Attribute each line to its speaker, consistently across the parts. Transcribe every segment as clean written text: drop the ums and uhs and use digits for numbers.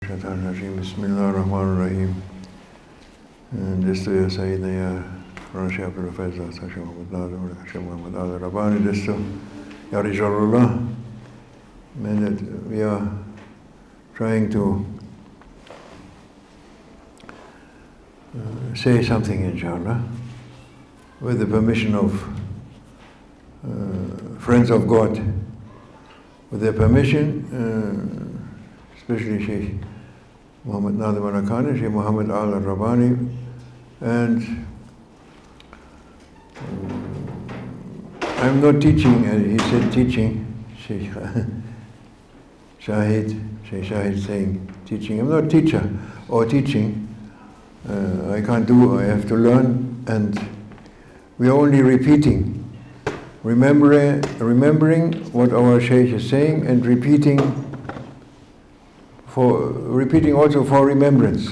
Speaker 1: الشيطان الرجيم بسم الله الرحمن الرحيم. Desto ya Sayyidina ya Rashi Abdul Faiz Sheikh Muhammad Nazim Sheikh Muhammad Al Rabbani desto ya Rijalullah. We are trying to say something, inshallah, with the permission of friends of God. With their permission, especially Sheikh Muhammad Nazim Al-Khani, Sheikh Muhammad Al-Rabbani, and I'm not teaching, he said teaching, Sheikh Shahid, Sheikh Shahid saying teaching. I'm not a teacher or teaching. I can't do, I have to learn, and we are only repeating. Remembering what our Sheikh is saying and repeating also for remembrance,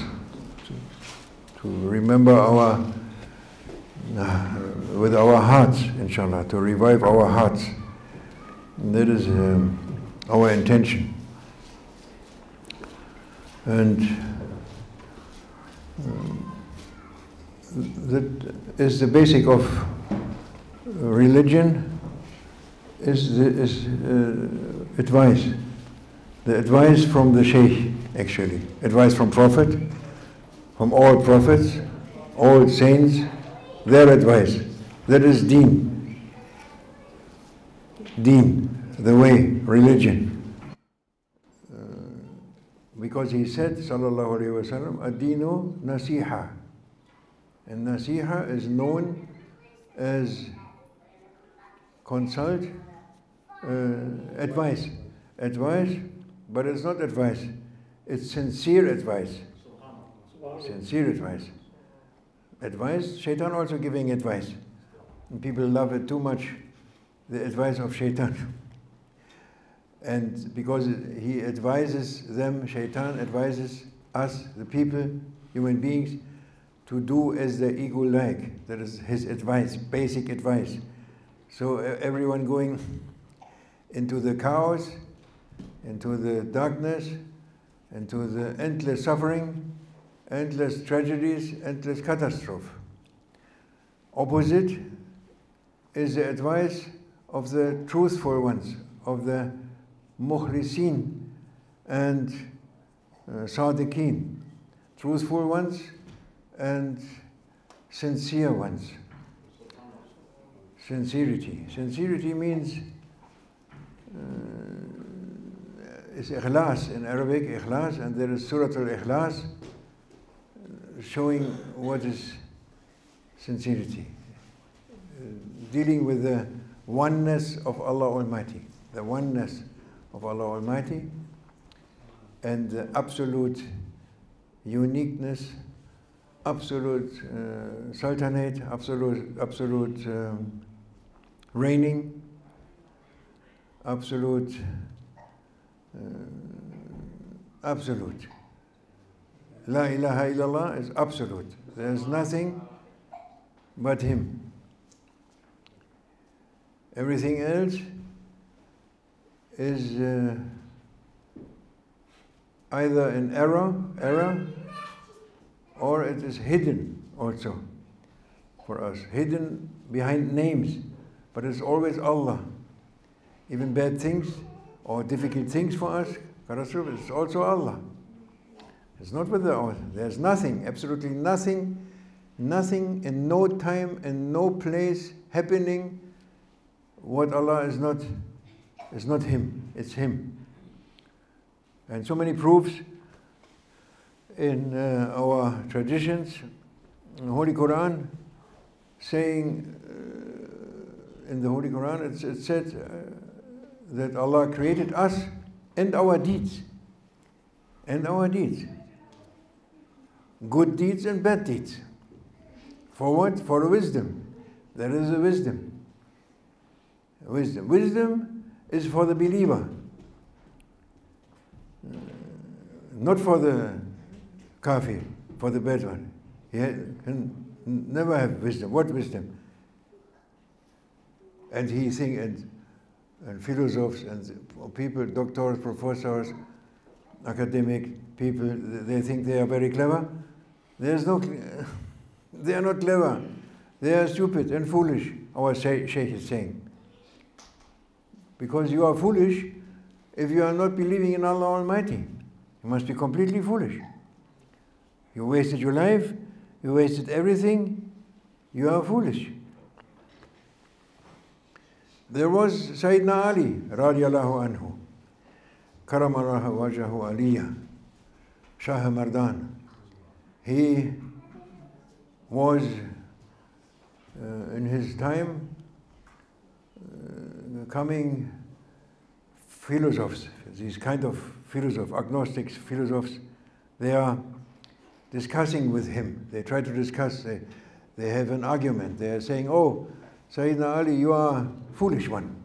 Speaker 1: to remember with our hearts, inshallah, to revive our hearts. And that is our intention. And that is the basic of religion, is advice. The advice from the Sheikh, actually. Advice from Prophet, from all prophets, all saints, their advice. That is deen. Deen, the way, religion. Because he said, sallallahu alayhi wa sallam, ad-deenu nasiha. And nasiha is known as consult, advice. Advice, but it's not advice. It's sincere advice. Sincere advice. Advice, Shaitan also giving advice. And people love it too much, the advice of Shaitan. And because he advises them, Shaitan advises us, the people, human beings, to do as the ego like. That is his advice, basic advice. So everyone going into the chaos, into the darkness, into the endless suffering, endless tragedies, endless catastrophe. Opposite is the advice of the truthful ones, of the mukhlisin and sadiqeen, truthful ones and sincere ones. Sincerity. Sincerity means is ikhlas in Arabic, ikhlas, and there is Surah Al-Ikhlas showing what is sincerity. Dealing with the oneness of Allah Almighty, the oneness of Allah Almighty, and the absolute uniqueness, absolute sultanate, absolute reigning, absolute. La ilaha illallah is absolute. There is nothing but Him. Everything else is either in error, or it is hidden also for us, hidden behind names, but it's always Allah. Even bad things or difficult things for us, it's also Allah. It's not with there's nothing, absolutely nothing in no time and no place happening. What Allah is not Him, it's Him. And so many proofs in our traditions, in the Holy Quran, saying, in the Holy Quran it said that Allah created us and our deeds. And our deeds. Good deeds and bad deeds. For what? For wisdom. There is a wisdom. Wisdom. Wisdom is for the believer. Not for the kafir, for the bad one. He can never have wisdom. What wisdom? And he thinks, and philosophers and people, doctors, professors, academic people, they think they are very clever. There's no, they are not clever. They are stupid and foolish, our Sheikh is saying. Because you are foolish if you are not believing in Allah Almighty. You must be completely foolish. You wasted your life, you wasted everything, you are foolish. There was Sayyidina Ali, radiallahu anhu, Karamallahu wajhahu Aliyah, Shah Mardan. He was, in his time, coming philosophers, these kind of philosophers, agnostics, philosophers, they are discussing with him. They try to discuss, they have an argument. They are saying, oh, Sayyidina Ali, you are foolish one,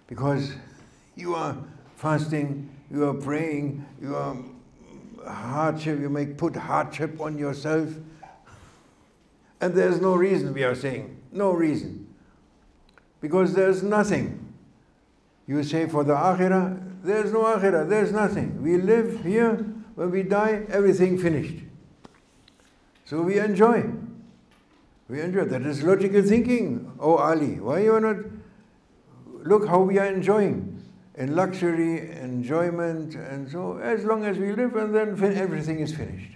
Speaker 1: because you are fasting, you are praying, you are hardship, you may put hardship on yourself. And there's no reason, we are saying, no reason. Because there's nothing. You say for the akhirah, there's no akhirah, there's nothing. We live here, when we die, everything finished. So we enjoy. We enjoy. That is logical thinking, oh Ali. Why you are not? Look how we are enjoying. In luxury, enjoyment, and so as long as we live, and then everything is finished.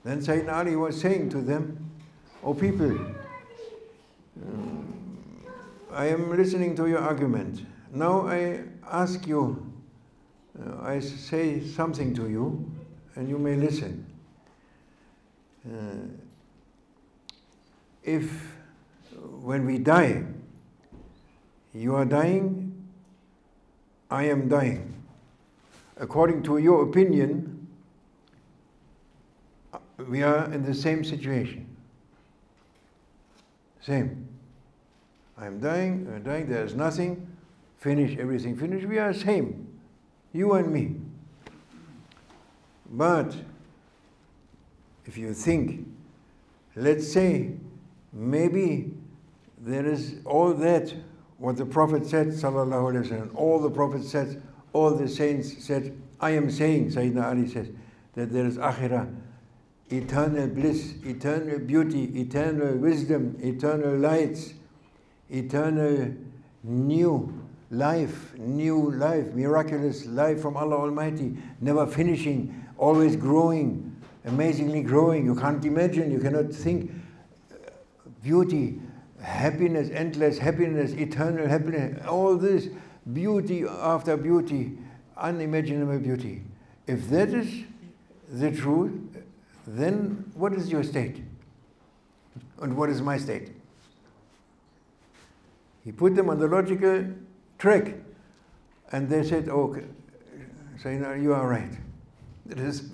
Speaker 1: Then Sayyidina Ali was saying to them, oh people, I am listening to your argument. Now I ask you, I say something to you, and you may listen. If when we die, you are dying, I am dying. According to your opinion, we are in the same situation. Same. I am dying, you are dying, there is nothing, finish, everything finished, we are same, you and me. But if you think, let's say, maybe there is all that, what the Prophet said, sallallahu alaihi wasallam, all the Prophets said, all the saints said, I am saying, Sayyidina Ali says, that there is akhirah, eternal bliss, eternal beauty, eternal wisdom, eternal lights, eternal new life, miraculous life from Allah Almighty, never finishing, always growing, amazingly growing. You can't imagine, you cannot think. Beauty, happiness, endless happiness, eternal happiness, all this beauty after beauty, unimaginable beauty. If that is the truth, then what is your state? And what is my state? He put them on the logical track, and they said, oh, Sayyidina, you are right. It is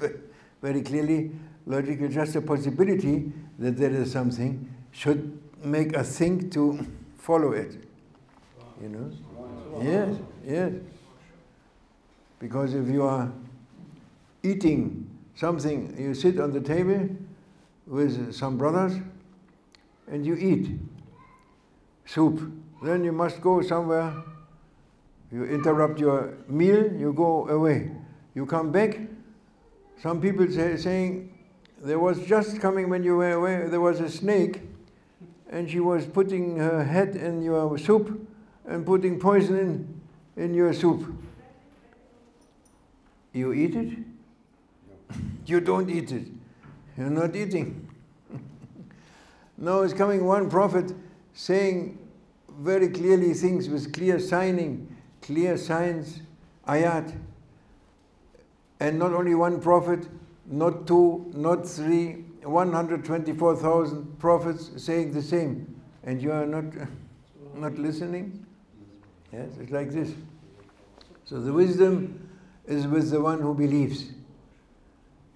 Speaker 1: very clearly logical, just a possibility that there is something should make us think to follow it. You know? Yes, yes. Because if you are eating something, you sit on the table with some brothers and you eat soup. Then you must go somewhere. You interrupt your meal, you go away. You come back. Some people saying, there was just coming when you were away, there was a snake, and she was putting her head in your soup and putting poison in your soup. You eat it? You don't eat it. You're not eating. Now is coming one prophet saying very clearly things with clear signs, ayat. And not only one prophet, not two, not three, 124,000 prophets saying the same. And you are not listening? Yes, it's like this. So the wisdom is with the one who believes.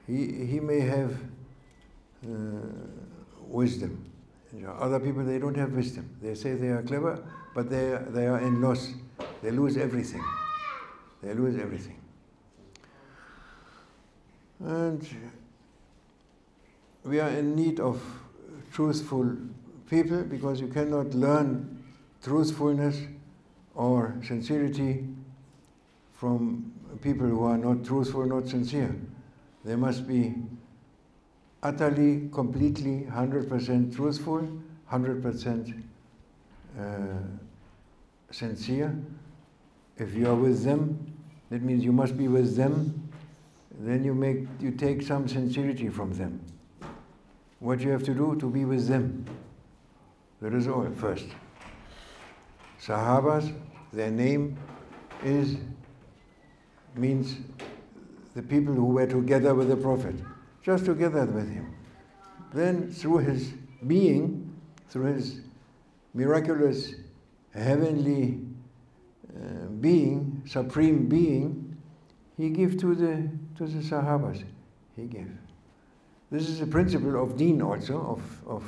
Speaker 1: He may have wisdom. Other people, they don't have wisdom. They say they are clever, but they are in loss. They lose everything. They lose everything. And we are in need of truthful people, because you cannot learn truthfulness or sincerity from people who are not truthful, not sincere. They must be utterly, completely, 100% truthful, 100% sincere. If you are with them, that means you must be with them, then you take some sincerity from them. What you have to do to be with them. That is all, first. Sahabas, their name means the people who were together with the Prophet, just together with him. Then through his being, through his miraculous heavenly being, supreme being, he gave to the Sahabas. He gave. This is a principle of deen also, of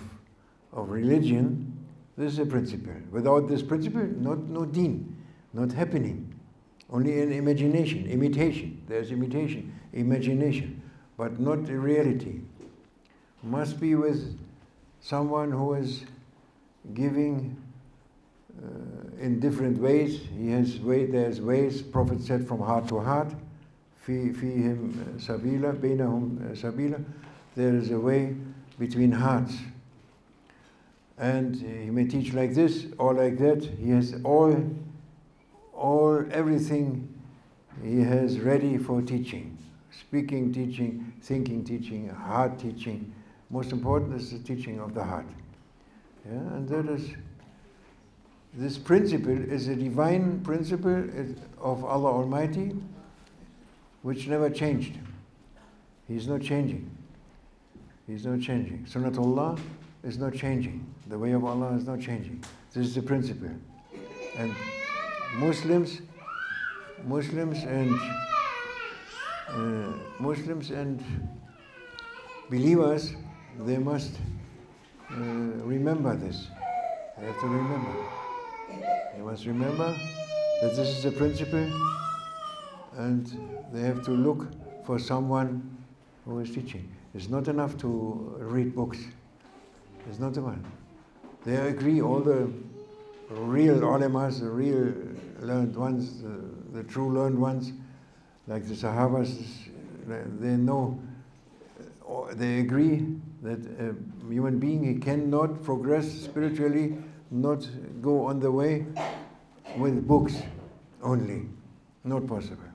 Speaker 1: religion. This is a principle. Without this principle, no deen, not happening. Only in imagination, imitation. There's imitation, imagination, but not reality. Must be with someone who is giving in different ways. There's ways, Prophet said, from heart to heart. Fihim sabila, bainahum sabila. There is a way between hearts. And he may teach like this or like that. He has everything he has ready for teaching. Speaking, teaching, thinking, teaching, heart teaching. Most important is the teaching of the heart. Yeah, and this principle is a divine principle of Allah Almighty, which never changed. He's not changing. He's not changing. Sunnatullah is not changing. The way of Allah is not changing. This is the principle. And Muslims and believers, they must remember this. They have to remember. They must remember that this is a principle, and they have to look for someone who is teaching. It's not enough to read books. It's not the one. They agree, all the real ulamas, the real learned ones, the true learned ones, like the Sahabas, they know, they agree that a human being, he cannot progress spiritually, not go on the way with books only. Not possible.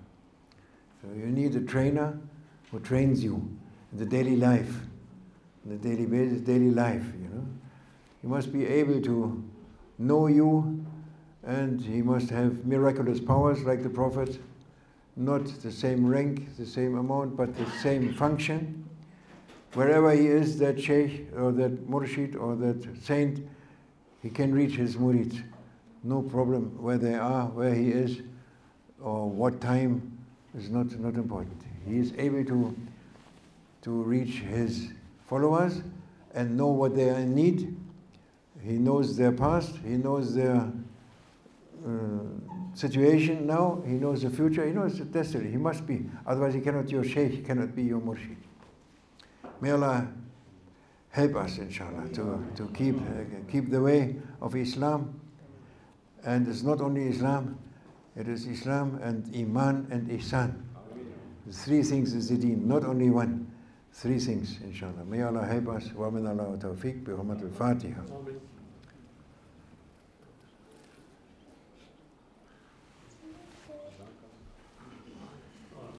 Speaker 1: So you need a trainer who trains you in the daily life, on the daily basis, daily life, you know. He must be able to know you, and he must have miraculous powers like the Prophet, not the same rank, the same amount, but the same function. Wherever he is, that Sheikh or that Murshid or that saint, he can reach his murid. No problem where they are, where he is, or what time is not important. He is able to reach his followers and know what they are in need. He knows their past, he knows their situation now, he knows the future, he knows the destiny. He must be. Otherwise he cannot be your Sheikh, he cannot be your Murshid. May Allah help us, inshallah, to keep the way of Islam. And it's not only Islam, it is Islam and Iman and Ihsan. The three things is the deen, not only one. Three things, inshallah. May Allah help us. Wa min Allah wa tawfiq bi hurmat al-Fatiha.